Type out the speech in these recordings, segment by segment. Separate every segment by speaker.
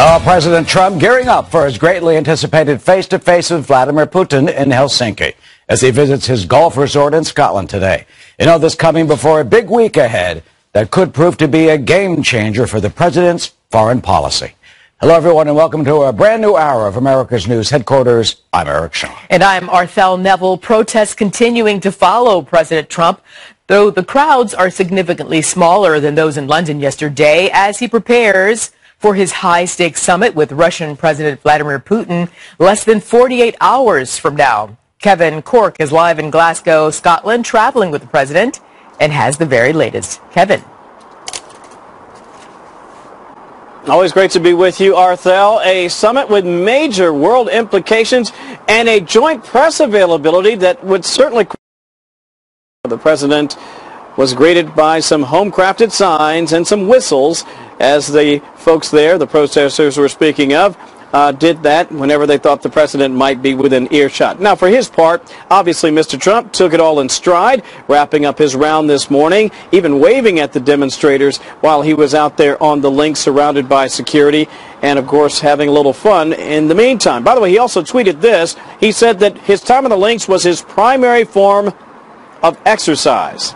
Speaker 1: President Trump gearing up for his greatly anticipated face-to-face with Vladimir Putin in Helsinki as he visits his golf resort in Scotland today. You know, this coming before a big week ahead that could prove to be a game changer for the president's foreign policy. Hello, everyone, and welcome to a brand new hour of America's News Headquarters. I'm Eric Shaw.
Speaker 2: And I'm Arthel Neville. Protests continuing to follow President Trump, though the crowds are significantly smaller than those in London yesterday as he prepares for his high-stakes summit with Russian President Vladimir Putin less than 48 hours from now. Kevin Cork is live in Glasgow, Scotland, traveling with the president, and has the very latest. Kevin.
Speaker 3: Always great to be with you, Arthel. A summit with major world implications and a joint press availability that would certainly... The president was greeted by some home-crafted signs and some whistles as the folks there, the protesters we're speaking of, did that whenever they thought the president might be within earshot. Now, for his part, obviously Mr. Trump took it all in stride, wrapping up his round this morning, even waving at the demonstrators while he was out there on the links surrounded by security and, of course, having a little fun in the meantime. By the way, he also tweeted this. He said that his time on the links was his primary form of exercise.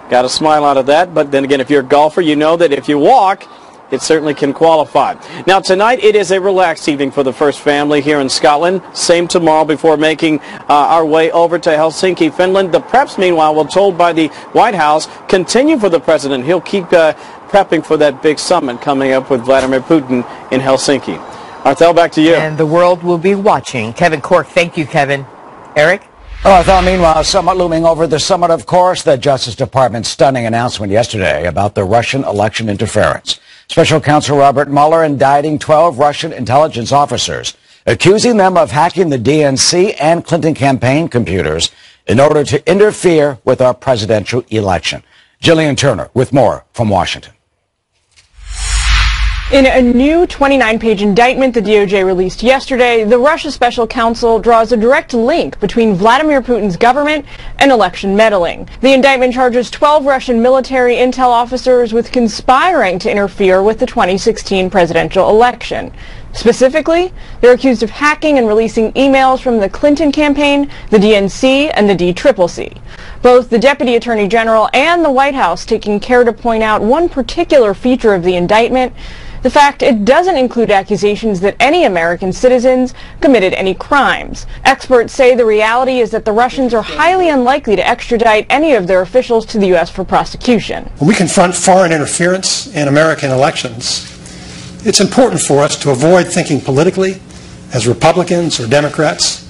Speaker 3: Got a smile out of that, but then again, if you're a golfer, you know that if you walk, it certainly can qualify. Now, tonight it is a relaxed evening for the first family here in Scotland. Same tomorrow before making our way over to Helsinki, Finland. The preps, meanwhile, we're told by the White House, continue for the president. He'll keep prepping for that big summit coming up with Vladimir Putin in Helsinki. Arthel, back to you.
Speaker 2: And the world will be watching. Kevin Cork, thank you, Kevin. Eric?
Speaker 1: I thought, meanwhile, somewhat looming over the summit, of course, the Justice Department's stunning announcement yesterday about the Russian election interference. Special Counsel Robert Mueller indicting 12 Russian intelligence officers, accusing them of hacking the DNC and Clinton campaign computers in order to interfere with our presidential election. Jillian Turner with more from Washington.
Speaker 4: In a new 29-page indictment the DOJ released yesterday, the Russia special counsel draws a direct link between Vladimir Putin's government and election meddling. The indictment charges 12 Russian military intel officers with conspiring to interfere with the 2016 presidential election. Specifically, they're accused of hacking and releasing emails from the Clinton campaign, the DNC, and the DCCC. Both the Deputy Attorney General and the White House taking care to point out one particular feature of the indictment: the fact it doesn't include accusations that any American citizens committed any crimes. Experts say the reality is that the Russians are highly unlikely to extradite any of their officials to the U.S. for prosecution.
Speaker 5: When we confront foreign interference in American elections, it's important for us to avoid thinking politically as Republicans or Democrats,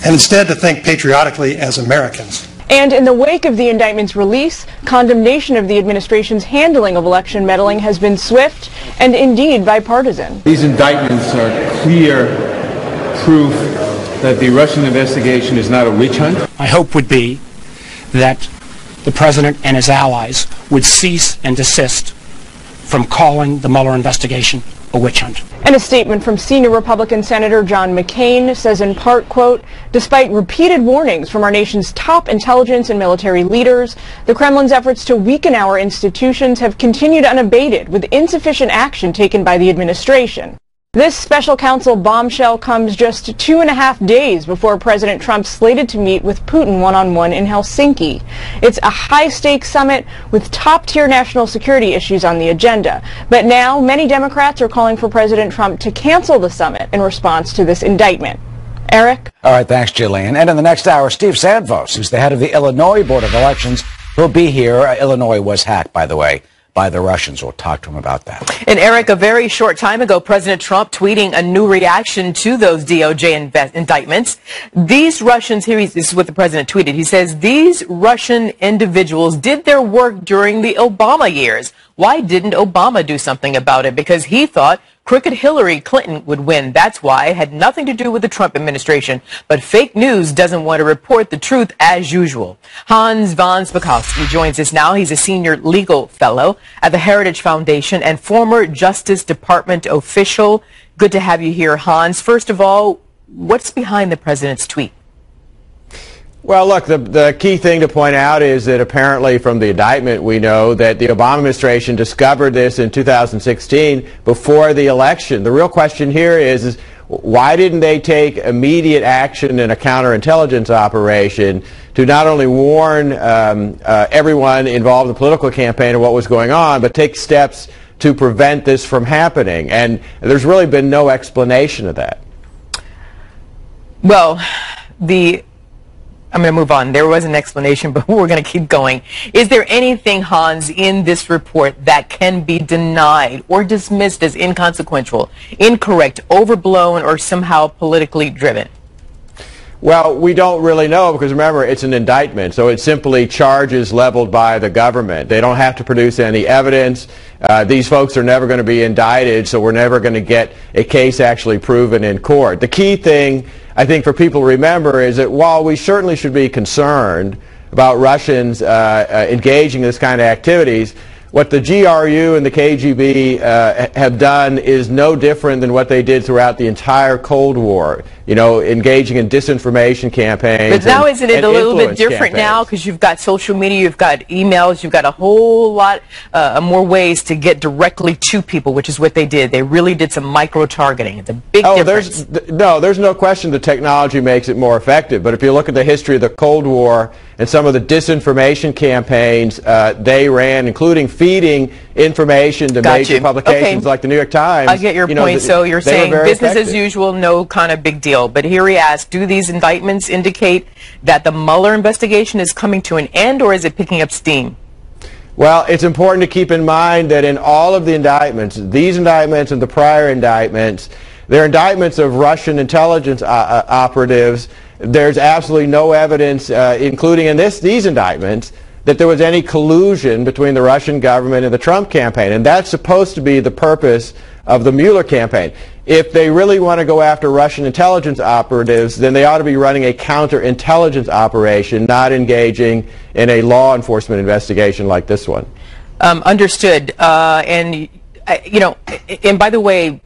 Speaker 5: and instead to think patriotically as Americans.
Speaker 4: And in the wake of the indictment's release, condemnation of the administration's handling of election meddling has been swift and indeed bipartisan.
Speaker 6: These indictments are clear proof that the Russian investigation is not a witch hunt.
Speaker 7: My hope would be that the president and his allies would cease and desist from calling the Mueller investigation a witch hunt.
Speaker 4: And a statement from senior Republican Senator John McCain says in part, quote, "Despite repeated warnings from our nation's top intelligence and military leaders, the Kremlin's efforts to weaken our institutions have continued unabated with insufficient action taken by the administration." This special counsel bombshell comes just 2.5 days before President Trump slated to meet with Putin one-on-one in Helsinki. It's a high-stakes summit with top-tier national security issues on the agenda. But now, many Democrats are calling for President Trump to cancel the summit in response to this indictment. Eric?
Speaker 1: All right, thanks, Jillian. And in the next hour, Steve Sandvos, who's the head of the Illinois Board of Elections, will be here. Illinois was hacked, by the way, by the Russians. We'll talk to him about that.
Speaker 2: And Eric, a very short time ago, President Trump tweeting a new reaction to those DOJ indictments. These Russians, this is what the president tweeted. He says, these Russian individuals did their work during the Obama years. Why didn't Obama do something about it? Because he thought crooked Hillary Clinton would win. That's why. It had nothing to do with the Trump administration. But fake news doesn't want to report the truth as usual. Hans von Spakovsky joins us now. He's a senior legal fellow at the Heritage Foundation and former Justice Department official. Good to have you here, Hans. First of all, what's behind the president's tweet?
Speaker 8: Well, look, the key thing to point out is that apparently from the indictment we know that the Obama administration discovered this in 2016 before the election. The real question here is why didn't they take immediate action in a counterintelligence operation to not only warn everyone involved in the political campaign of what was going on, but take steps to prevent this from happening? And there's really been no explanation of that.
Speaker 2: Well, I'm going to move on. There was an explanation, but we're going to keep going. Is there anything, Hans, in this report that can be denied or dismissed as inconsequential, incorrect, overblown, or somehow politically driven?
Speaker 8: Well, we don't really know because, remember, it's an indictment, so it's simply charges leveled by the government. They don't have to produce any evidence. These folks are never going to be indicted, so we're never going to get a case actually proven in court. The key thing, I think, for people to remember is that while we certainly should be concerned about Russians engaging in this kind of activities, what the GRU and the KGB have done is no different than what they did throughout the entire Cold War, you know, engaging in disinformation campaigns.
Speaker 2: But now isn't it a little bit different now because you've got social media, you've got emails, you've got a whole lot more ways to get directly to people, which is what they did. They really did some micro-targeting. It's a big difference.
Speaker 8: There's no question the technology makes it more effective. But if you look at the history of the Cold War and some of the disinformation campaigns they ran, including feeding information to major publications like the New York Times.
Speaker 2: I get your point. So you're saying business as usual, no kind of big deal. But here he asks, do these indictments indicate that the Mueller investigation is coming to an end, or is it picking up steam?
Speaker 8: Well, it's important to keep in mind that in all of the indictments, these indictments and the prior indictments, they're indictments of Russian intelligence operatives. There's absolutely no evidence, including in these indictments, that there was any collusion between the Russian government and the Trump campaign. And that's supposed to be the purpose of the Mueller campaign. If they really want to go after Russian intelligence operatives, then they ought to be running a counterintelligence operation, not engaging in a law enforcement investigation like this one.
Speaker 2: Understood. And by the way,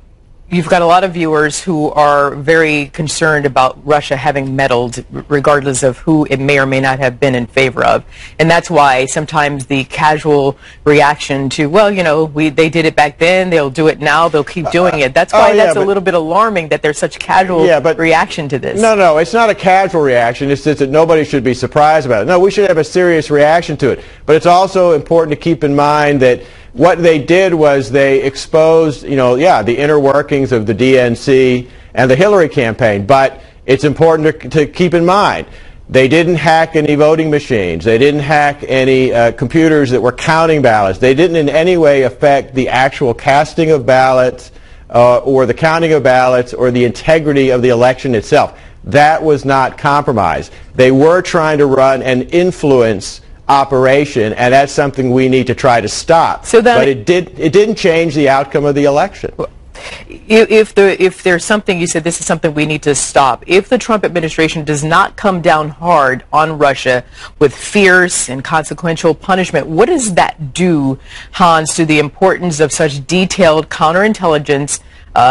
Speaker 2: you've got a lot of viewers who are very concerned about Russia having meddled, regardless of who it may or may not have been in favor of. And that's why sometimes the casual reaction to, well, you know, they did it back then, they'll do it now, they'll keep doing it. That's why that's a little bit alarming that there's such casual reaction to this.
Speaker 8: No, it's not a casual reaction. It's just that nobody should be surprised about it. No, we should have a serious reaction to it. But it's also important to keep in mind that what they did was they exposed, the inner workings of the DNC and the Hillary campaign. But it's important to keep in mind, they didn't hack any voting machines. They didn't hack any computers that were counting ballots. They didn't in any way affect the actual casting of ballots or the counting of ballots or the integrity of the election itself. That was not compromised. They were trying to run an influence operation, and that's something we need to try to stop. But it didn't change the outcome of the election.
Speaker 2: If there's something, you said this is something we need to stop. If the Trump administration does not come down hard on Russia with fierce and consequential punishment, what does that do, Hans, to the importance of such detailed counterintelligence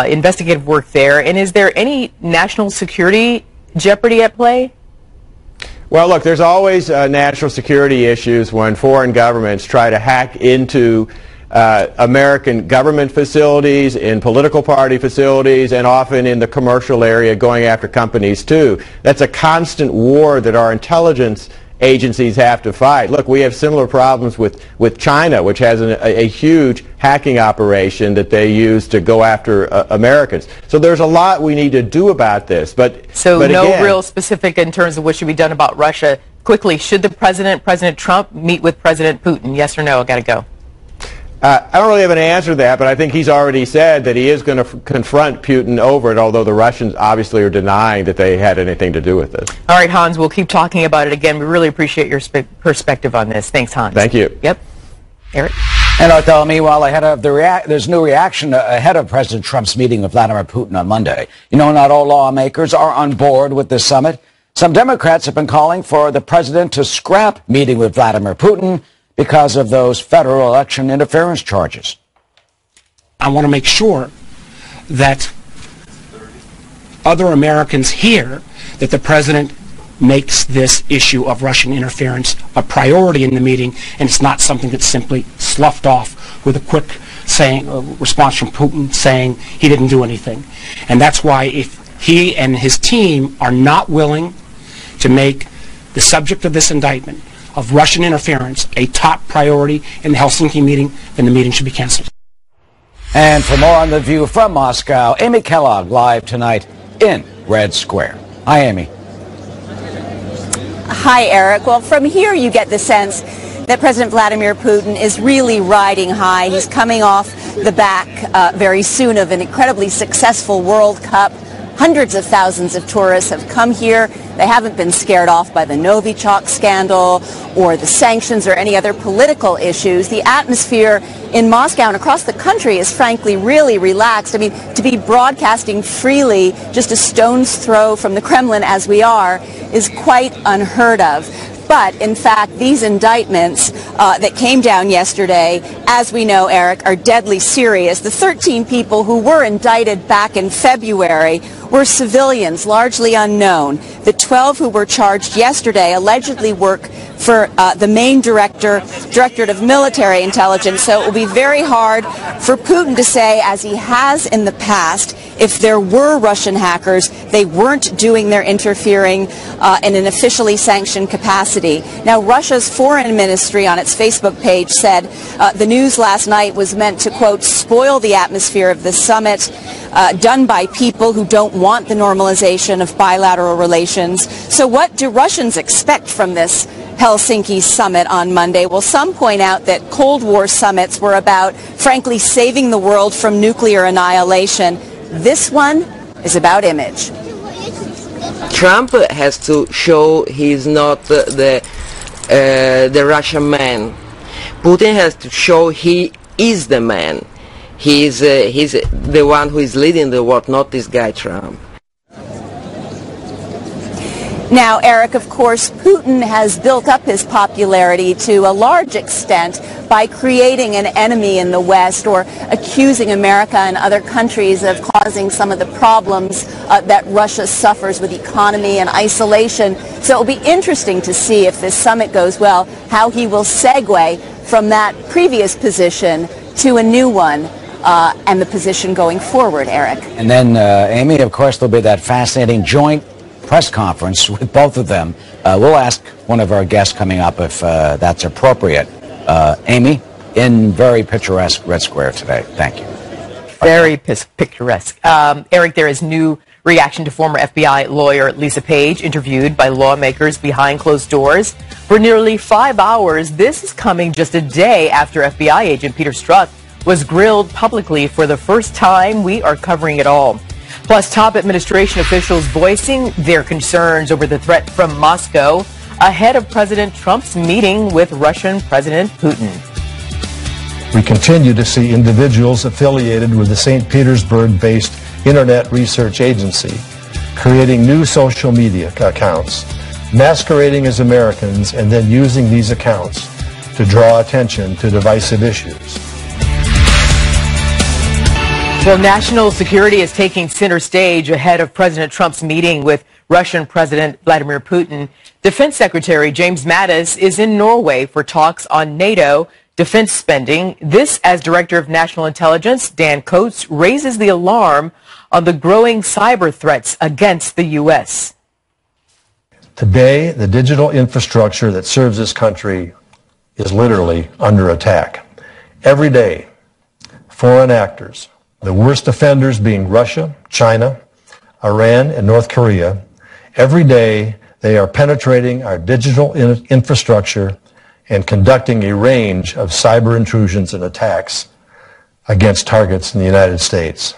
Speaker 2: investigative work there? And is there any national security jeopardy at play?
Speaker 8: Well, look, there's always national security issues when foreign governments try to hack into American government facilities, in political party facilities, and often in the commercial area going after companies too. That's a constant war that our intelligence agencies have to fight. Look, we have similar problems with China, which has a huge hacking operation that they use to go after Americans. So there's a lot we need to do about this. But no
Speaker 2: real specific in terms of what should be done about Russia. Quickly, should the President Trump, meet with President Putin? Yes or no? I got to go.
Speaker 8: I don't really have an answer to that, but I think he's already said that he is going to confront Putin over it, although the Russians obviously are denying that they had anything to do with this.
Speaker 2: All right, Hans, we'll keep talking about it again. We really appreciate your perspective on this. Thanks, Hans.
Speaker 8: Thank you.
Speaker 2: Yep. Eric?
Speaker 1: And Arthel, meanwhile, ahead of there's new reaction ahead of President Trump's meeting with Vladimir Putin on Monday. You know, not all lawmakers are on board with this summit. Some Democrats have been calling for the president to scrap meeting with Vladimir Putin because of those federal election interference charges.
Speaker 7: I want to make sure that other Americans hear that the president makes this issue of Russian interference a priority in the meeting, and it's not something that's simply sloughed off with a quick response from Putin saying he didn't do anything. And that's why if he and his team are not willing to make the subject of this indictment of Russian interference a top priority in the Helsinki meeting, then the meeting should be canceled.
Speaker 1: And for more on The View from Moscow, Amy Kellogg live tonight in Red Square. Hi, Amy.
Speaker 9: Hi, Eric. Well, from here you get the sense that President Vladimir Putin is really riding high. He's coming off the back very soon of an incredibly successful World Cup. Hundreds of thousands of tourists have come here. They haven't been scared off by the Novichok scandal or the sanctions or any other political issues. The atmosphere in Moscow and across the country is frankly really relaxed. I mean, to be broadcasting freely just a stone's throw from the Kremlin as we are is quite unheard of. But, in fact, these indictments that came down yesterday, as we know, Eric, are deadly serious. The 13 people who were indicted back in February were civilians, largely unknown. The 12 who were charged yesterday allegedly work for the main Directorate of Military Intelligence. So it will be very hard for Putin to say, as he has in the past, if there were Russian hackers, they weren't doing their interfering in an officially sanctioned capacity. Now, Russia's foreign ministry on its Facebook page said the news last night was meant to, quote, spoil the atmosphere of the summit, done by people who don't want the normalization of bilateral relations. So what do Russians expect from this Helsinki summit on Monday? Well, some point out that Cold War summits were about, frankly, saving the world from nuclear annihilation. This one is about image.
Speaker 10: Trump has to show he's not the Russian man. Putin has to show he is the man. He's the one who is leading the world, not this guy Trump.
Speaker 9: Now, Eric, of course, Putin has built up his popularity to a large extent by creating an enemy in the West or accusing America and other countries of causing some of the problems that Russia suffers with economy and isolation. So it will be interesting to see if this summit goes well, how he will segue from that previous position to a new one. And the position going forward, Eric.
Speaker 1: And then, Amy, of course, there'll be that fascinating joint press conference with both of them. We'll ask one of our guests coming up if that's appropriate. Amy, in very picturesque Red Square today. Thank you.
Speaker 2: Very picturesque. Eric, there is new reaction to former FBI lawyer Lisa Page, interviewed by lawmakers behind closed doors for nearly 5 hours. This is coming just a day after FBI agent Peter Strzok was grilled publicly for the first time. We are covering it all. Plus, top administration officials voicing their concerns over the threat from Moscow ahead of President Trump's meeting with Russian President Putin.
Speaker 11: We continue to see individuals affiliated with the St. Petersburg-based Internet Research Agency creating new social media accounts, masquerading as Americans, and then using these accounts to draw attention to divisive issues.
Speaker 2: Well, national security is taking center stage ahead of President Trump's meeting with Russian President Vladimir Putin. Defense Secretary James Mattis is in Norway for talks on NATO defense spending. This as Director of National Intelligence Dan Coates raises the alarm on the growing cyber threats against the U.S.
Speaker 11: Today, the digital infrastructure that serves this country is literally under attack. Every day, foreign actors, the worst offenders being Russia, China, Iran, and North Korea, every day they are penetrating our digital infrastructure and conducting a range of cyber intrusions and attacks against targets in the United States.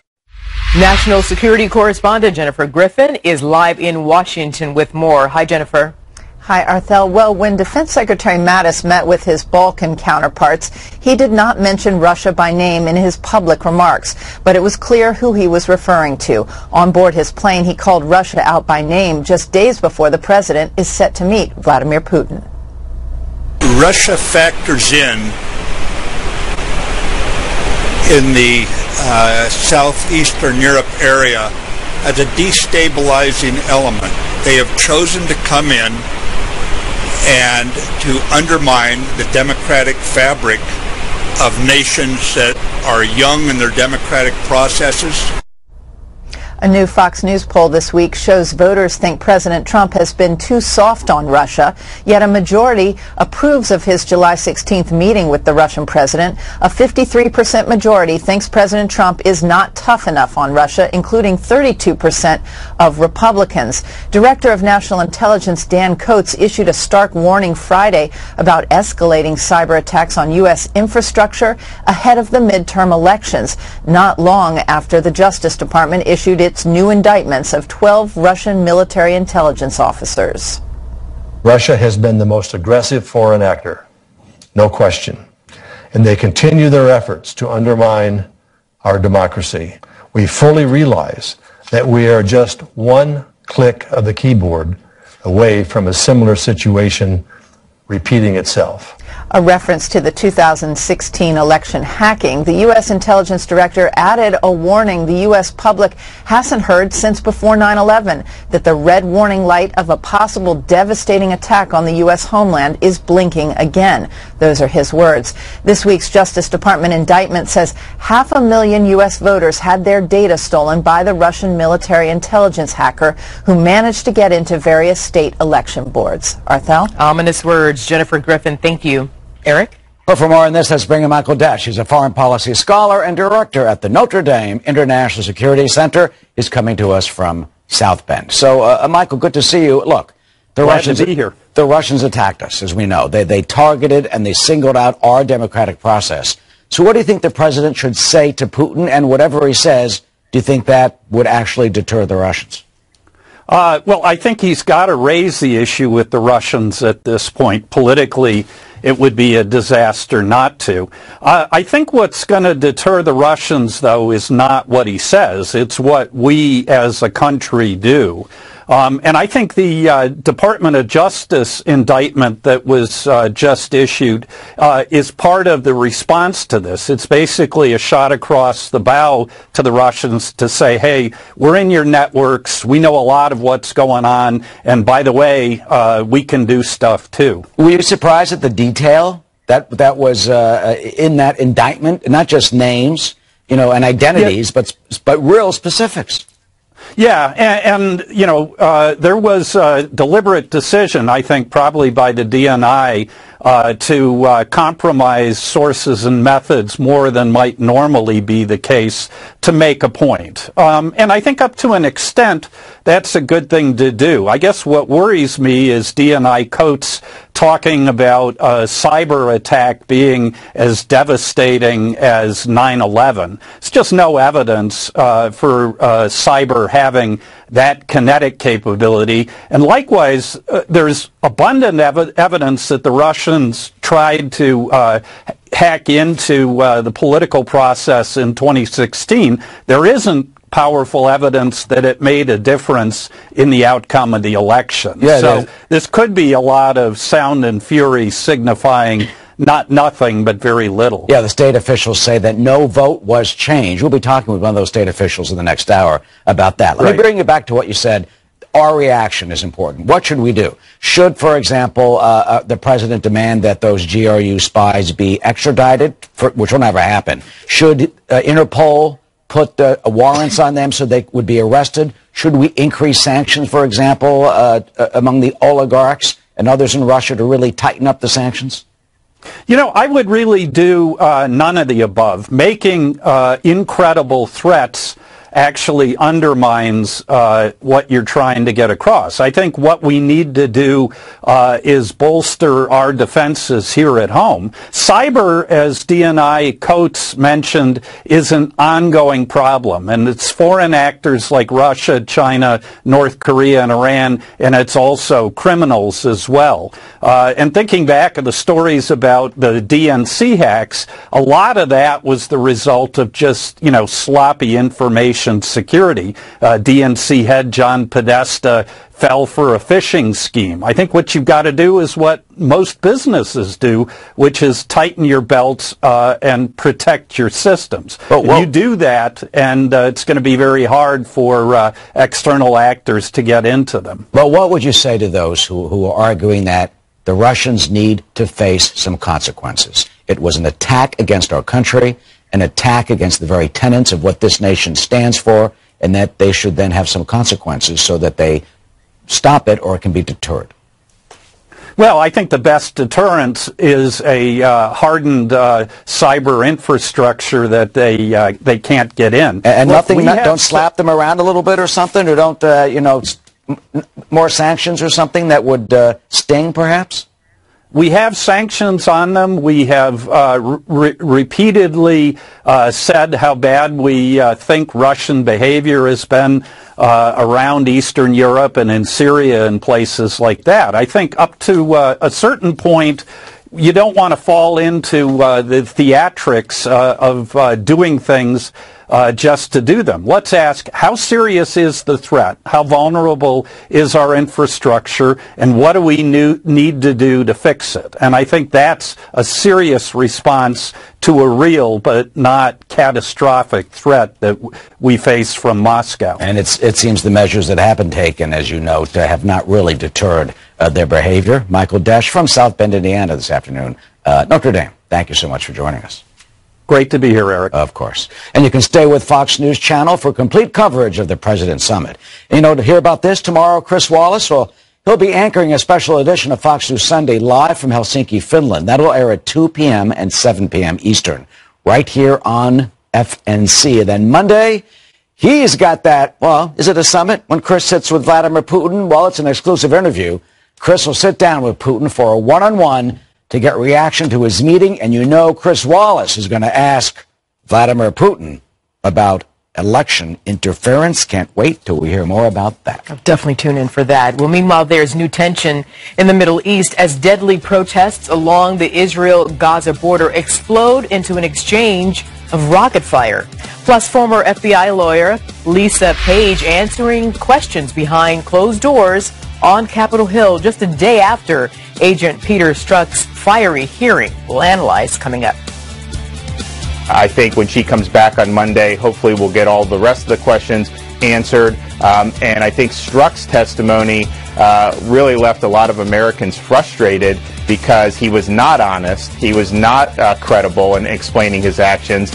Speaker 2: National security correspondent Jennifer Griffin is live in Washington with more. Hi, Jennifer.
Speaker 12: Hi, Arthel. Well, when Defense Secretary Mattis met with his Balkan counterparts, he did not mention Russia by name in his public remarks, but it was clear who he was referring to. On board his plane, he called Russia out by name just days before the president is set to meet Vladimir Putin.
Speaker 13: Russia factors in the southeastern Europe area as a destabilizing element They have chosen to come in and to undermine the democratic fabric of nations that are young in their democratic processes.
Speaker 12: A new Fox News poll this week shows voters think President Trump has been too soft on Russia, yet a majority approves of his July 16th meeting with the Russian president. A 53% majority thinks President Trump is not tough enough on Russia, including 32% of Republicans. Director of National Intelligence Dan Coats issued a stark warning Friday about escalating cyber attacks on U.S. infrastructure ahead of the midterm elections, not long after the Justice Department issued its new indictments of 12 Russian military intelligence officers.
Speaker 11: Russia has been the most aggressive foreign actor, no question, and they continue their efforts to undermine our democracy. We fully realize that we are just one click of the keyboard away from a similar situation repeating itself.
Speaker 12: A reference to the 2016 election hacking, the U.S. intelligence director added a warning the U.S. public hasn't heard since before 9/11, that the red warning light of a possible devastating attack on the U.S. homeland is blinking again. Those are his words. This week's Justice Department indictment says 500,000 U.S. voters had their data stolen by the Russian military intelligence hacker who managed to get into various state election boards. Arthel?
Speaker 2: Ominous words. Jennifer Griffin, thank you. Eric?
Speaker 1: Well, for more on this, let's bring in Michael Desch. He's a foreign policy scholar and director at the Notre Dame International Security Center. He's coming to us from South Bend. So, Michael, good to see you. Look, the Russians attacked us, as we know. They targeted and they singled out our democratic process. So what do you think the president should say to Putin? And whatever he says, do you think that would actually deter the Russians?
Speaker 14: Well, I think he's got to raise the issue with the Russians at this point. Politically, it would be a disaster not to. I think what's going to deter the Russians, though, is not what he says. It's what we as a country do. And I think the Department of Justice indictment that was just issued is part of the response to this. It's basically a shot across the bow to the Russians to say, hey, we're in your networks, we know a lot of what's going on, and by the way, we can do stuff too.
Speaker 1: Were you surprised at the detail that was in that indictment? Not just names, and identities, but real specifics.
Speaker 14: Yeah, and you know, there was a deliberate decision, I think, probably by the DNI to compromise sources and methods more than might normally be the case to make a point. And I think up to an extent, that's a good thing to do. I guess what worries me is DNI Coats talking about a cyber attack being as devastating as 9/11. It's just no evidence for cyber having that kinetic capability. And likewise, there's abundant evidence that the Russians tried to hack into the political process in 2016. There isn't powerful evidence that it made a difference in the outcome of the election. Yeah, so this could be a lot of sound and fury signifying not nothing, but very little.
Speaker 1: Yeah, the state officials say that no vote was changed. We'll be talking with one of those state officials in the next hour about that. Let me bring you back to what you said. Our reaction is important. What should we do? Should, for example, the president demand that those GRU spies be extradited, which will never happen? Should Interpol put warrants on them so they would be arrested? Should we increase sanctions, for example, among the oligarchs and others in Russia to really tighten up the sanctions?
Speaker 14: You know, I would really do none of the above. Making incredible threats actually undermines what you're trying to get across. I think what we need to do is bolster our defenses here at home. Cyber, as DNI Coats mentioned, is an ongoing problem, and it's foreign actors like Russia, China, North Korea, and Iran, and it's also criminals as well. And thinking back of the stories about the DNC hacks, a lot of that was the result of just, you know, sloppy information nation's security. DNC head John Podesta fell for a phishing scheme. I think what you've got to do is what most businesses do, which is tighten your belts and protect your systems. You do that, and it's going to be very hard for external actors to get into them.
Speaker 1: Well, what would you say to those who are arguing that the Russians need to face some consequences? It was an attack against our country, an attack against the very tenets of what this nation stands for, and that they should then have some consequences so that they stop it or it can be deterred.
Speaker 14: Well, I think the best deterrence is a hardened cyber infrastructure that they can't get in.
Speaker 1: And don't slap them around a little bit or something, or don't, more sanctions or something that would sting, perhaps?
Speaker 14: We have sanctions on them. We have repeatedly said how bad we think Russian behavior has been around Eastern Europe and in Syria and places like that. I think up to a certain point, you don't want to fall into the theatrics of doing things just to do them. Let's ask, how serious is the threat? How vulnerable is our infrastructure? And what do we need to do to fix it? And I think that's a serious response to a real but not catastrophic threat that we face from Moscow.
Speaker 1: And it seems the measures that have been taken, as you note, have not really deterred their behavior. Michael Desch from South Bend, Indiana this afternoon. Notre Dame, thank you so much for joining us.
Speaker 14: Great to be here, Eric.
Speaker 1: Of course. And you can stay with Fox News Channel for complete coverage of the President's Summit. And, to hear about this tomorrow, Chris Wallace, well, he'll be anchoring a special edition of Fox News Sunday live from Helsinki, Finland. That'll air at 2 p.m. and 7 p.m. Eastern, right here on FNC. And then Monday, he's got that, well, is it a summit? When Chris sits with Vladimir Putin, well, it's an exclusive interview. Chris will sit down with Putin for a one-on-one to get reaction to his meeting, and Chris Wallace is going to ask Vladimir Putin about election interference. Can't wait till we hear more about that.
Speaker 2: I'll definitely tune in for that. Well, meanwhile, there's new tension in the Middle East as deadly protests along the Israel-Gaza border explode into an exchange of rocket fire. Plus, former FBI lawyer Lisa Page answering questions behind closed doors on Capitol Hill just a day after Agent Peter Strzok's fiery hearing. We'll analyze coming up.
Speaker 15: I think when she comes back on Monday, hopefully we'll get all the rest of the questions answered. And I think Strzok's testimony really left a lot of Americans frustrated because he was not honest. He was not credible in explaining his actions.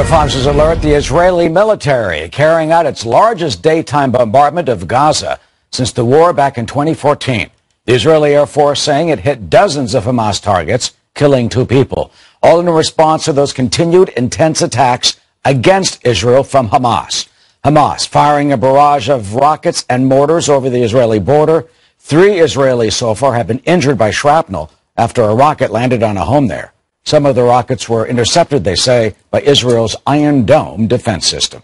Speaker 1: Fox's alert, the Israeli military carrying out its largest daytime bombardment of Gaza since the war back in 2014. The Israeli Air Force saying it hit dozens of Hamas targets, killing 2 people, all in response to those continued intense attacks against Israel from Hamas. Hamas firing a barrage of rockets and mortars over the Israeli border. 3 Israelis so far have been injured by shrapnel after a rocket landed on a home there. Some of the rockets were intercepted, they say, by Israel's Iron Dome defense system.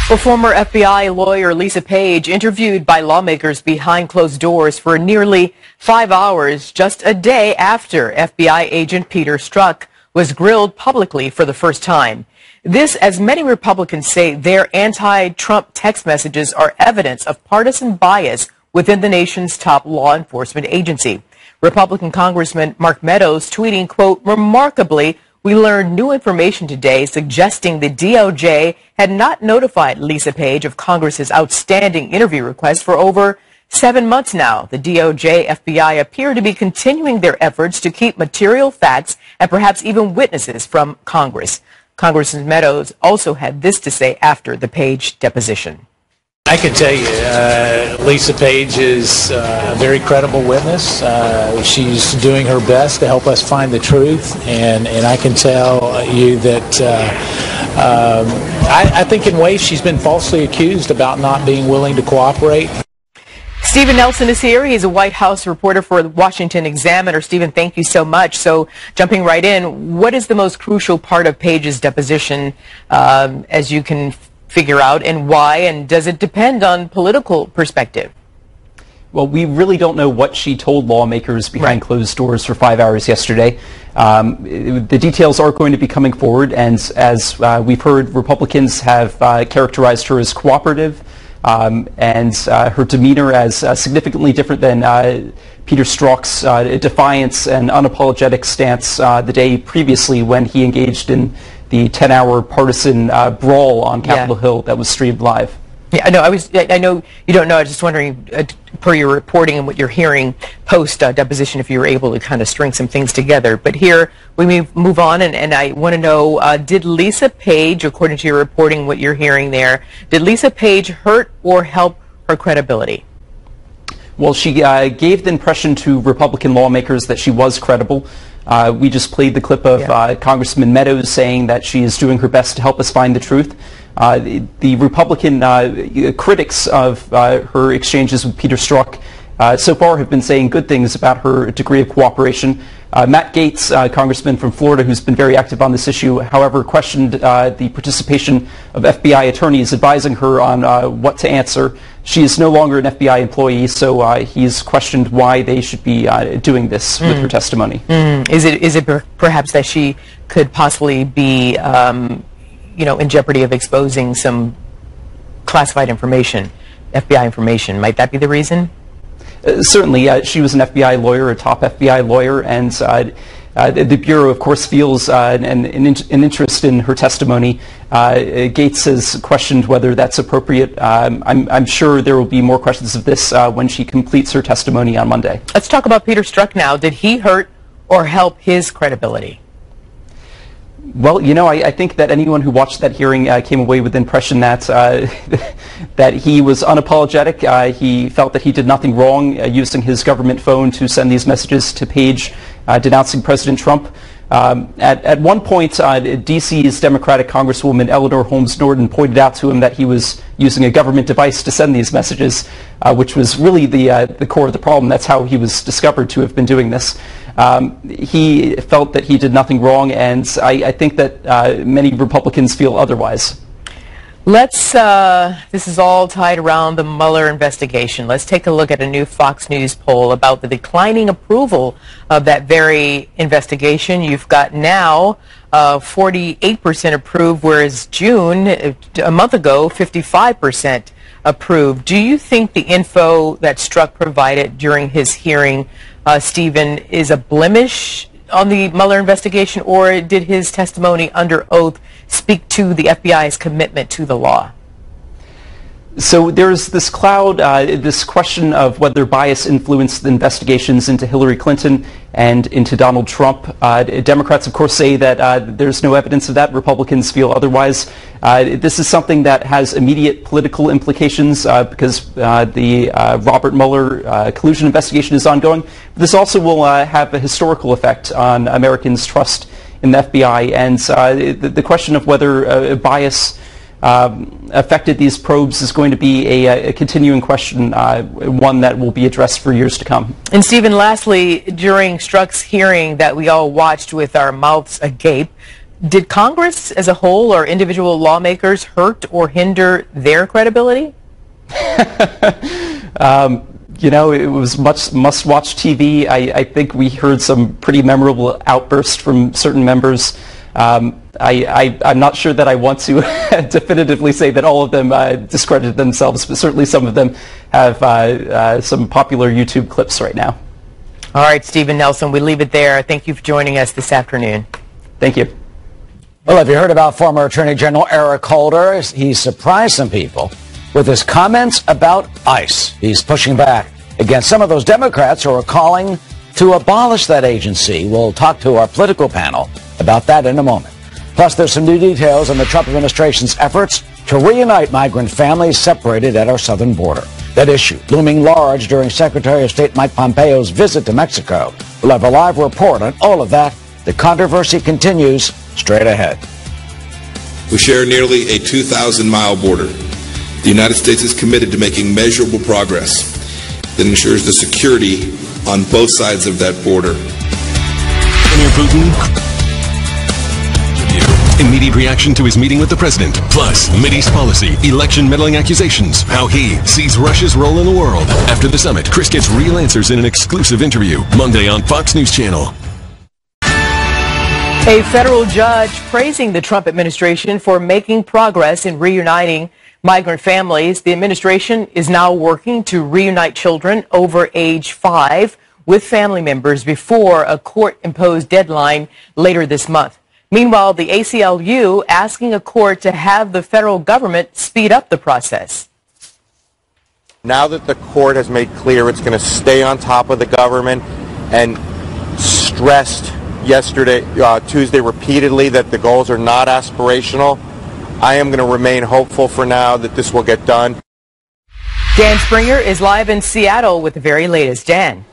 Speaker 2: Well, former FBI lawyer Lisa Page interviewed by lawmakers behind closed doors for nearly 5 hours just a day after FBI agent Peter Strzok was grilled publicly for the first time. This, as many Republicans say, their anti-Trump text messages are evidence of partisan bias within the nation's top law enforcement agency. Republican Congressman Mark Meadows tweeting, quote, "Remarkably, we learned new information today suggesting the DOJ had not notified Lisa Page of Congress's outstanding interview request for over 7 months now. The DOJ, FBI appear to be continuing their efforts to keep material facts and perhaps even witnesses from Congress." Congressman Meadows also had this to say after the Page deposition.
Speaker 16: I can tell you, Lisa Page is a very credible witness. She's doing her best to help us find the truth, and I can tell you that I think in ways she's been falsely accused about not being willing to cooperate.
Speaker 2: Stephen Nelson is here. He's a White House reporter for the Washington Examiner. Stephen, thank you so much. So jumping right in, what is the most crucial part of Page's deposition as you can figure out, and why, and does it depend on political perspective?
Speaker 17: Well, we really don't know what she told lawmakers behind closed doors for 5 hours yesterday. The details are going to be coming forward, and as we've heard, Republicans have characterized her as cooperative and her demeanor as significantly different than Peter Strzok's defiance and unapologetic stance the day previously when he engaged in the 10-hour partisan brawl on Capitol Hill that was streamed live.
Speaker 2: Yeah, I know you don't know. I was just wondering, per your reporting and what you're hearing post deposition, if you were able to kind of string some things together. But here we move on, and I want to know: did Lisa Page, according to your reporting, what you're hearing there, did Lisa Page hurt or help her credibility?
Speaker 17: Well, she gave the impression to Republican lawmakers that she was credible. We just played the clip of Congressman Maddow saying that she is doing her best to help us find the truth. The Republican critics of her exchanges with Peter Strzok so far have been saying good things about her degree of cooperation. Matt Gaetz, congressman from Florida, who's been very active on this issue, however, questioned the participation of FBI attorneys advising her on what to answer. She is no longer an FBI employee, so he's questioned why they should be doing this with her testimony.
Speaker 2: Is it perhaps that she could possibly be in jeopardy of exposing some classified information, FBI information? Might that be the reason?
Speaker 17: Certainly. She was an FBI lawyer, a top FBI lawyer, and the Bureau, of course, feels an interest in her testimony. Gaetz has questioned whether that's appropriate. I'm sure there will be more questions of this when she completes her testimony on Monday.
Speaker 2: Let's talk about Peter Strzok now. Did he hurt or help his credibility?
Speaker 17: Well, I think that anyone who watched that hearing came away with the impression that that he was unapologetic. He felt that he did nothing wrong using his government phone to send these messages to Page denouncing President Trump. At one point, D.C.'s Democratic Congresswoman Eleanor Holmes Norton pointed out to him that he was using a government device to send these messages, which was really the core of the problem. That's how he was discovered to have been doing this. He felt that he did nothing wrong, and I think that many Republicans feel otherwise.
Speaker 2: This is all tied around the Mueller investigation. Let's take a look at a new Fox News poll about the declining approval of that very investigation. You've got now 48% approved, whereas June, a month ago, 55% approved. Do you think the info that Strzok provided during his hearing, Stephen, is a blemish on the Mueller investigation, or did his testimony under oath speak to the FBI's commitment to the law?
Speaker 17: So there's this cloud, this question of whether bias influenced the investigations into Hillary Clinton and into Donald Trump. Democrats, of course, say that there's no evidence of that. Republicans feel otherwise. This is something that has immediate political implications because the Robert Mueller collusion investigation is ongoing. This also will have a historical effect on Americans' trust in the FBI, and the question of whether bias affected these probes is going to be a continuing question, one that will be addressed for years to come.
Speaker 2: And Stephen, lastly, during Strzok's hearing that we all watched with our mouths agape, did Congress as a whole or individual lawmakers hurt or hinder their credibility?
Speaker 17: It was must-watch TV. I think we heard some pretty memorable outbursts from certain members. I'm not sure that I want to definitively say that all of them discredited themselves, but certainly some of them have some popular YouTube clips right now.
Speaker 2: All right, Stephen Nelson, we leave it there. Thank you for joining us this afternoon.
Speaker 17: Thank you.
Speaker 1: Well, have you heard about former Attorney General Eric Holder? He surprised some people with his comments about ICE. He's pushing back against some of those Democrats who are calling to abolish that agency. We'll talk to our political panel about that in a moment. Plus, there's some new details on the Trump administration's efforts to reunite migrant families separated at our southern border. That issue looming large during Secretary of State Mike Pompeo's visit to Mexico. We'll have a live report on all of that. The controversy continues straight ahead.
Speaker 18: We share nearly a 2,000-mile border. The United States is committed to making measurable progress that ensures the security on both sides of that border.
Speaker 19: Vladimir Putin. immediate reaction to his meeting with the president, plus Mideast policy, election meddling accusations, how he sees Russia's role in the world. After the summit, Chris gets real answers in an exclusive interview, Monday on Fox News Channel.
Speaker 2: A federal judge praising the Trump administration for making progress in reuniting migrant families. The administration is now working to reunite children over age 5 with family members before a court-imposed deadline later this month. Meanwhile, the ACLU asking a court to have the federal government speed up the process.
Speaker 20: Now that the court has made clear it's going to stay on top of the government and stressed Tuesday repeatedly that the goals are not aspirational, I am going to remain hopeful for now that this will get done.
Speaker 2: Dan Springer is live in Seattle with the very latest. Dan.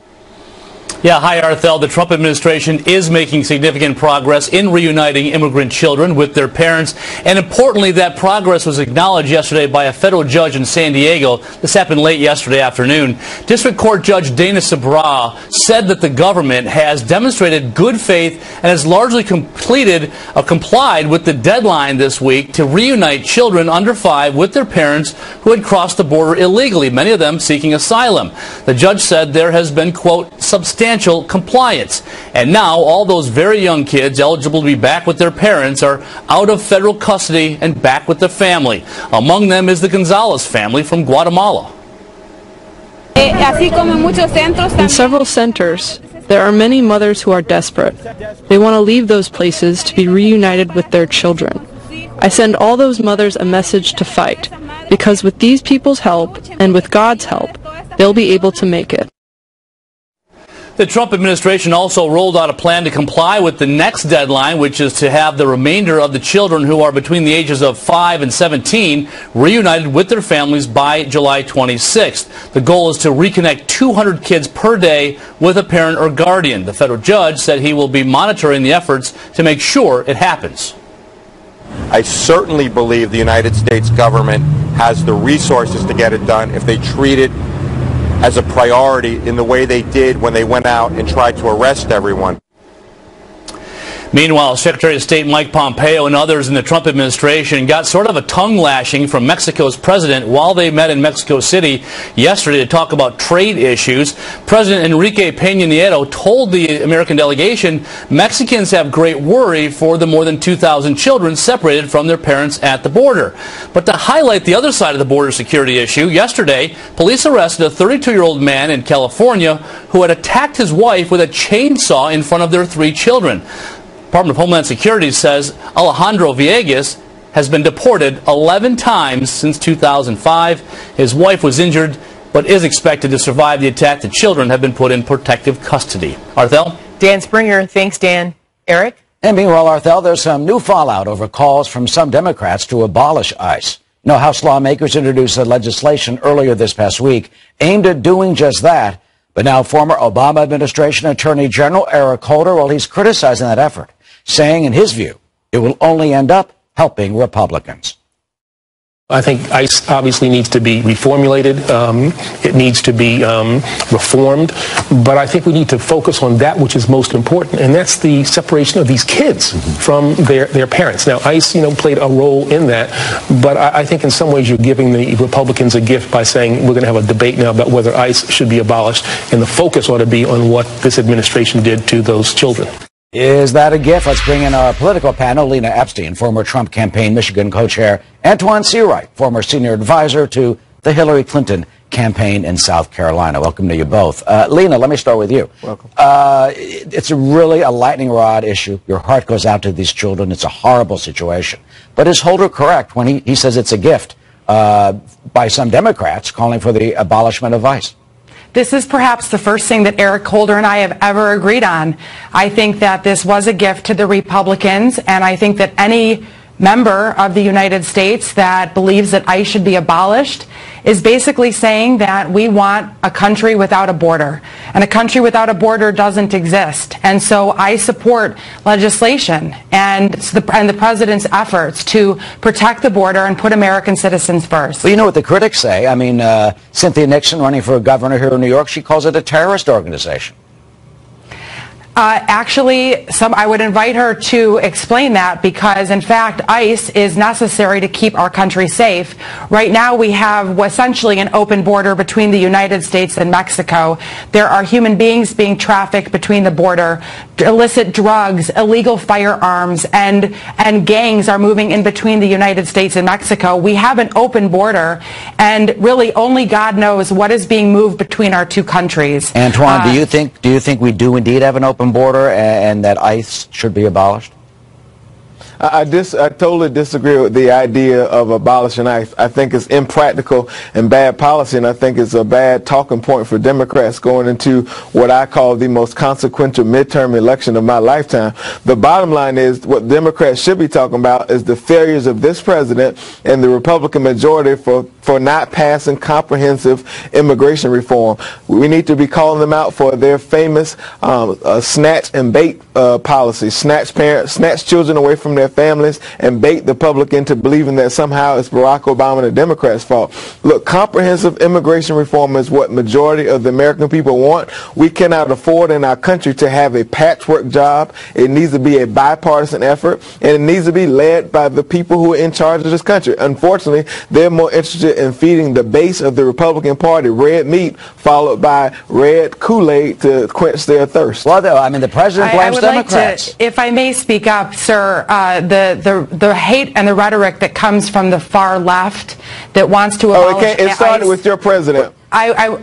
Speaker 21: Yeah, hi, Arthel. The Trump administration is making significant progress in reuniting immigrant children with their parents. And importantly, that progress was acknowledged yesterday by a federal judge in San Diego. This happened late yesterday afternoon. District Court Judge Dana Sabra said that the government has demonstrated good faith and has largely complied with the deadline this week to reunite children under 5 with their parents who had crossed the border illegally, many of them seeking asylum. The judge said there has been, quote, substantial compliance. And now all those very young kids eligible to be back with their parents are out of federal custody and back with the family. Among them is the Gonzalez family from Guatemala.
Speaker 22: In several centers, there are many mothers who are desperate. They want to leave those places to be reunited with their children. I send all those mothers a message to fight, because with these people's help and with God's help, they'll be able to make it.
Speaker 21: The Trump administration also rolled out a plan to comply with the next deadline, which is to have the remainder of the children who are between the ages of 5 and 17 reunited with their families by July 26th. The goal is to reconnect 200 kids per day with a parent or guardian. The federal judge said he will be monitoring the efforts to make sure it happens.
Speaker 20: I certainly believe the United States government has the resources to get it done if they treat it as a priority in the way they did when they went out and tried to arrest everyone.
Speaker 21: Meanwhile, Secretary of State Mike Pompeo and others in the Trump administration got sort of a tongue lashing from Mexico's president while they met in Mexico City yesterday to talk about trade issues. President Enrique Peña Nieto told the American delegation Mexicans have great worry for the more than 2,000 children separated from their parents at the border. But to highlight the other side of the border security issue, yesterday police arrested a 32-year-old man in California who had attacked his wife with a chainsaw in front of their 3 children. Department of Homeland Security says Alejandro Villegas has been deported 11 times since 2005. His wife was injured but is expected to survive the attack. The children have been put in protective custody. Arthel?
Speaker 2: Dan Springer. Thanks, Dan. Eric?
Speaker 1: And meanwhile, Arthel, there's some new fallout over calls from some Democrats to abolish ICE. Now, House lawmakers introduced legislation earlier this past week aimed at doing just that. But now former Obama administration Attorney General Eric Holder, well, he's criticizing that effort, saying, in his view, it will only end up helping Republicans.
Speaker 23: I think ICE obviously needs to be reformulated. It needs to be reformed. But I think we need to focus on that which is most important, and that's the separation of these kids from their parents. Now, ICE, played a role in that, but I think in some ways you're giving the Republicans a gift by saying we're going to have a debate now about whether ICE should be abolished, and the focus ought to be on what this administration did to those children.
Speaker 1: Is that a gift? Let's bring in our political panel. Lena Epstein, former Trump campaign Michigan co-chair. Antoine Seawright, former senior advisor to the Hillary Clinton campaign in South Carolina. Welcome to you both. Lena, let me start with you.
Speaker 8: Welcome.
Speaker 1: It's really a lightning rod issue. Your heart goes out to these children. It's a horrible situation. But is Holder correct when he says it's a gift by some Democrats calling for the abolishment of ICE?
Speaker 24: This is perhaps the first thing that Eric Holder and I have ever agreed on. I think that this was a gift to the Republicans, and I think that any member of the United States that believes that ICE should be abolished is basically saying that we want a country without a border. And a country without a border doesn't exist. And so I support legislation and the president's efforts to protect the border and put American citizens first.
Speaker 1: Well, you know what the critics say. I mean, Cynthia Nixon running for governor here in New York, she calls it a terrorist organization.
Speaker 24: Actually, I would invite her to explain that, because in fact ICE is necessary to keep our country safe. Right now we have essentially an open border between the United States and Mexico. There are human beings being trafficked between the border, illicit drugs, illegal firearms, and gangs are moving in between the United States and Mexico. We have an open border, and really only God knows what is being moved between our two countries.
Speaker 1: Antoine, do you think we do indeed have an open border and that ICE should be abolished?
Speaker 3: I totally disagree with the idea of abolishing ICE. I think it's impractical and bad policy, and I think it's a bad talking point for Democrats going into what I call the most consequential midterm election of my lifetime. The bottom line is what Democrats should be talking about is the failures of this president and the Republican majority for not passing comprehensive immigration reform. We need to be calling them out for their famous snatch and bait policy. Snatch children away from their families and bait the public into believing that somehow it's Barack Obama and the Democrats' fault. Look, comprehensive immigration reform is what majority of the American people want. We cannot afford in our country to have a patchwork job. It needs to be a bipartisan effort, and it needs to be led by the people who are in charge of this country. Unfortunately, they're more interested in feeding the base of the Republican Party red meat, followed by red Kool-Aid to quench their thirst.
Speaker 1: Well, though, I mean, the president blames Democrats.
Speaker 24: Like to, if I may speak up, sir, the hate and the rhetoric that comes from the far left that wants to abolish
Speaker 3: it started with your president.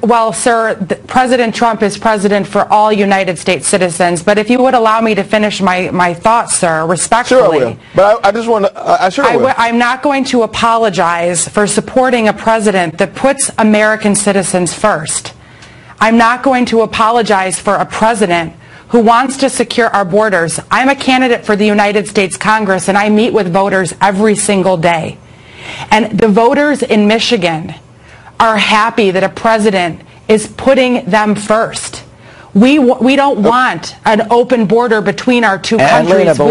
Speaker 24: Well, sir, President Trump is president for all United States citizens. But if you would allow me to finish my thoughts, sir, respectfully.
Speaker 3: Sure, I will. But I just want to. I will.
Speaker 24: I'm not going to apologize for supporting a president that puts American citizens first. I'm not going to apologize for a president who wants to secure our borders. I'm a candidate for the United States Congress, and I meet with voters every single day. And the voters in Michigan are happy that a president is putting them first. We don't want an open border between our two countries.
Speaker 1: Lena, but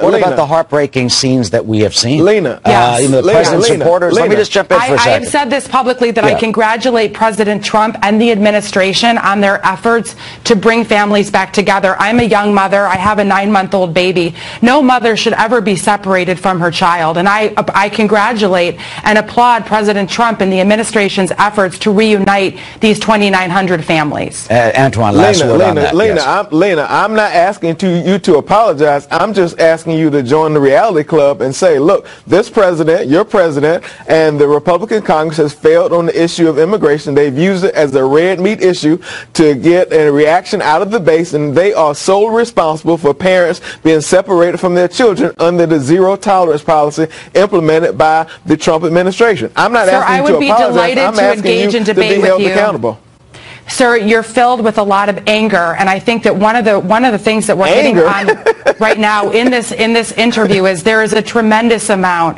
Speaker 1: what about the heartbreaking scenes that we have seen?
Speaker 24: Lena,
Speaker 1: the president's supporters. Let me just jump in for a second.
Speaker 24: I have said this publicly that I congratulate President Trump and the administration on their efforts to bring families back together. I'm a young mother. I have a 9-month-old baby. No mother should ever be separated from her child. And I congratulate and applaud President Trump and the administration's efforts to reunite these 2,900 families.
Speaker 1: Antoine, last word on that.
Speaker 3: Lena, I'm not asking you to apologize. I'm just asking you to join the reality club and say, look, this president, your president, and the Republican Congress has failed on the issue of immigration. They've used it as a red meat issue to get a reaction out of the base, and they are solely responsible for parents being separated from their children under the zero tolerance policy implemented by the Trump administration. I'm not asking you to apologize. I'm asking you to be held accountable.
Speaker 24: Sir, you're filled with a lot of anger, and I think that one of the things that we're hitting on right now in this interview is there is a tremendous amount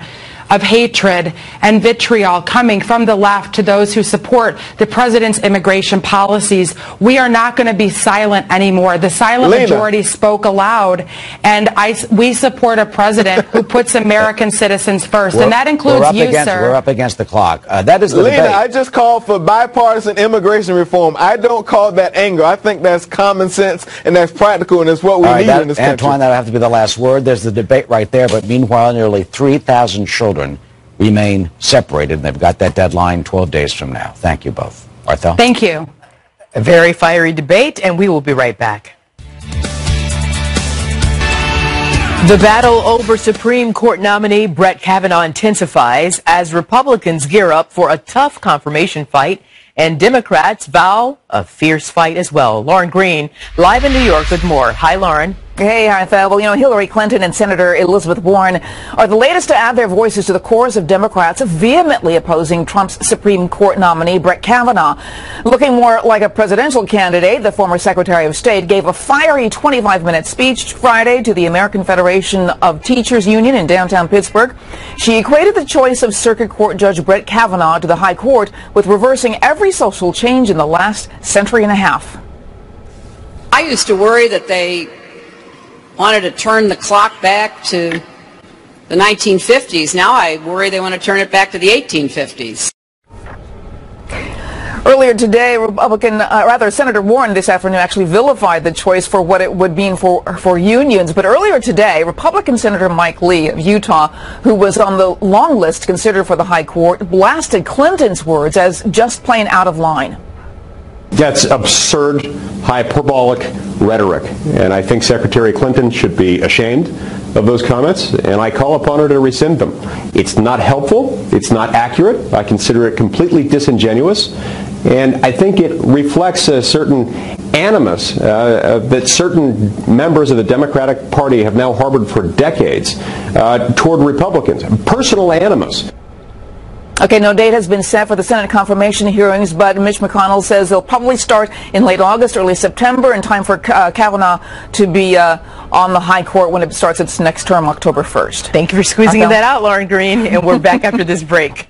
Speaker 24: of hatred and vitriol coming from the left to those who support the president's immigration policies. We are not going to be silent anymore. The silent majority spoke aloud, and we support a president who puts American citizens first, and that includes you, sir.
Speaker 1: We're up against the clock. That is the debate.
Speaker 3: I just called for bipartisan immigration reform. I don't call that anger. I think that's common sense, and that's practical, and it's what we need in this country.
Speaker 1: Antoine, that'll have to be the last word. There's the debate right there, but meanwhile, nearly 3,000 children remain separated, and they've got that deadline 12 days from now. Thank you both. Arthel?
Speaker 24: Thank you.
Speaker 2: A very fiery debate, and we will be right back. The battle over Supreme Court nominee Brett Kavanaugh intensifies as Republicans gear up for a tough confirmation fight, and Democrats vow a fierce fight as well. Lauren Green, live in New York with more. Hi, Lauren.
Speaker 4: Hey, Arthel. Well, Hillary Clinton and Senator Elizabeth Warren are the latest to add their voices to the chorus of Democrats vehemently opposing Trump's Supreme Court nominee, Brett Kavanaugh. Looking more like a presidential candidate, the former Secretary of State gave a fiery 25-minute speech Friday to the American Federation of Teachers Union in downtown Pittsburgh. She equated the choice of Circuit Court Judge Brett Kavanaugh to the High Court with reversing every social change in the last century and a half.
Speaker 5: I used to worry that they wanted to turn the clock back to the 1950s. Now I worry they want to turn it back to the 1850s.
Speaker 4: Earlier today, Senator Warren this afternoon actually vilified the choice for what it would mean for unions. But earlier today, Republican Senator Mike Lee of Utah, who was on the long list considered for the high court, blasted Clinton's words as just plain out of line.
Speaker 6: That's absurd, hyperbolic rhetoric, and I think Secretary Clinton should be ashamed of those comments, and I call upon her to rescind them. It's not helpful, it's not accurate, I consider it completely disingenuous, and I think it reflects a certain animus that certain members of the Democratic Party have now harbored for decades toward Republicans. Personal animus.
Speaker 4: Okay, no date has been set for the Senate confirmation hearings, but Mitch McConnell says they'll probably start in late August, early September, in time for Kavanaugh to be on the high court when it starts its next term, October 1st.
Speaker 2: Thank you for squeezing that out, Lauren Green, and we're back after this break.